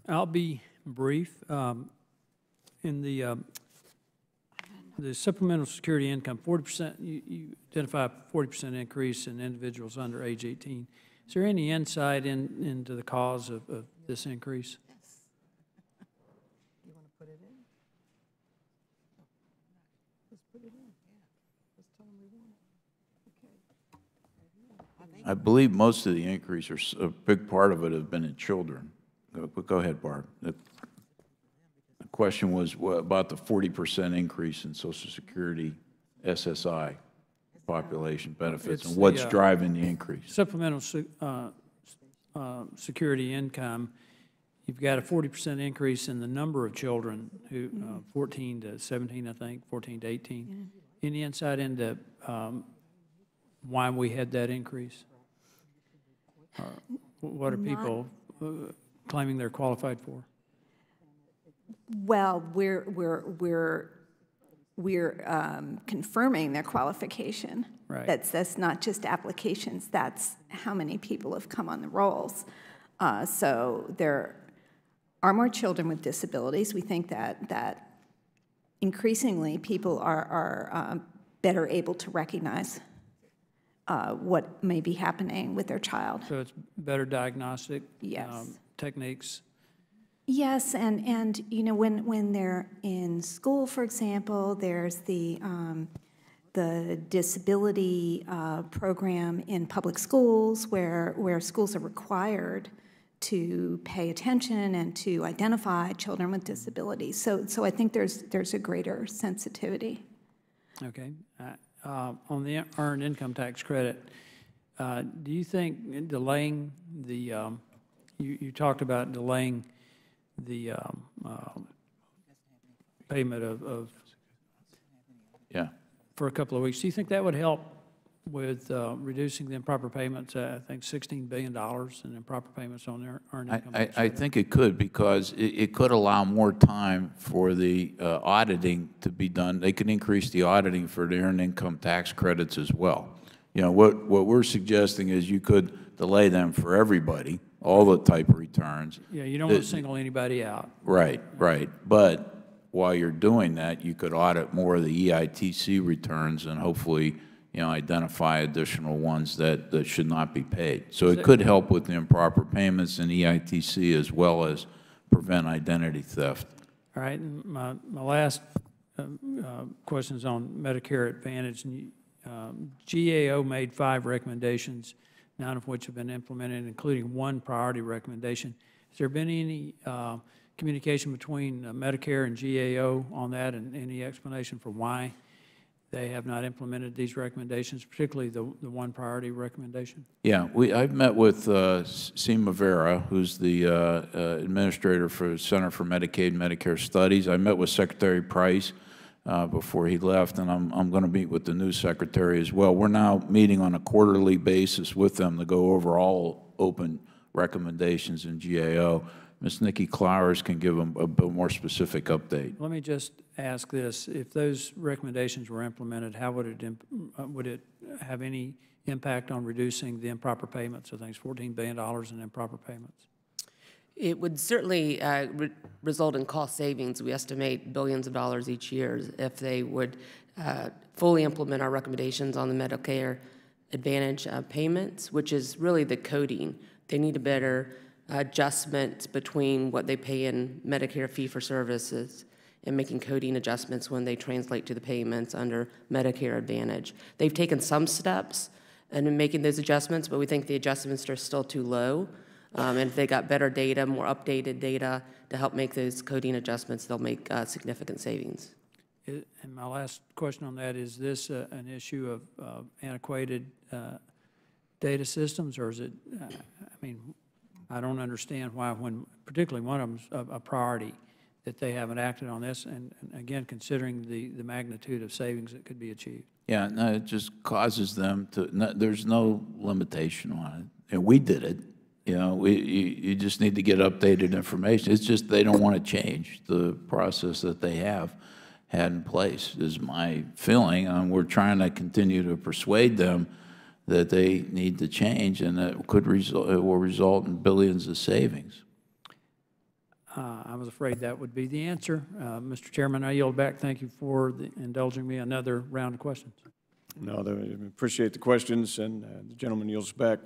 I'll be brief. In the supplemental security income, 40%, you identify a 40% increase in individuals under age 18. Is there any insight into the cause of this increase? Yes. You want to put it in? Let's put it in. Yeah. Let's tell them we want it. Okay. I believe most of the increase, or a big part of it, have been in children. Go ahead, Barb. The question was about the 40% increase in Social Security SSI population benefits, and what's driving the increase. Supplemental security income, you've got a 40% increase in the number of children who 14 to 17, I think, 14 to 18. Yeah. Any insight into why we had that increase? What are people claiming they're qualified for? Well, we're confirming their qualification. Right. That's not just applications. That's how many people have come on the rolls. So there are more children with disabilities. We think that increasingly people are better able to recognize what may be happening with their child. So it's better diagnostic techniques. Yes, and you know, when they're in school, for example, there's the disability program in public schools where schools are required to pay attention and to identify children with disabilities. So I think there's a greater sensitivity. Okay. On the earned income tax credit, do you think delaying the you talked about delaying the payment of for a couple of weeks. Do you think that would help with reducing the improper payments? I think $16 billion in improper payments on their earned income tax credit. I think it could, because it could allow more time for the auditing to be done. They could increase the auditing for the earned income tax credits as well. You know, what we're suggesting is you could delay them for everybody, all the type of returns. Yeah, you don't want to single anybody out. Right, right. But while you're doing that, you could audit more of the EITC returns and hopefully, you know, identify additional ones that should not be paid. So it could help with the improper payments in EITC as well as prevent identity theft. All right, and my last question is on Medicare Advantage. GAO made 5 recommendations, 9 of which have been implemented, including 1 priority recommendation. Has there been any communication between Medicare and GAO on that, and any explanation for why they have not implemented these recommendations, particularly the 1 priority recommendation? Yeah, I've met with Seema Vera, who's the administrator for the Center for Medicaid and Medicare Studies. I met with Secretary Price before he left, and I'm going to meet with the new secretary as well. We're now meeting on a quarterly basis with them to go over all open recommendations in GAO. Ms. Nikki Clowers can give them a bit more specific update. Let me just ask this. If those recommendations were implemented, how would it have any impact on reducing the improper payments? I think it's $14 billion in improper payments. It would certainly result in cost savings. We estimate billions of dollars each year if they would fully implement our recommendations on the Medicare Advantage payments, which is really the coding. They need a better adjustment between what they pay in Medicare fee-for-services and making coding adjustments when they translate to the payments under Medicare Advantage. They've taken some steps in making those adjustments, but we think the adjustments are still too low. And if they got better data, more updated data to help make those coding adjustments, they'll make significant savings. And my last question on that, is this an issue of antiquated data systems, or is it, I mean, I don't understand why, when particularly one of them's a priority, that they haven't acted on this, and again, considering the magnitude of savings that could be achieved. Yeah, no, it just causes them to, there's no limitation on it, and we did it. You know, you just need to get updated information. It's just they don't want to change the process that they have had in place, is my feeling. We're trying to continue to persuade them that they need to change, and that it will result in billions of savings. I was afraid that would be the answer. Mr. Chairman, I yield back. Thank you for indulging me another round of questions. No, I appreciate the questions, and the gentleman yields back.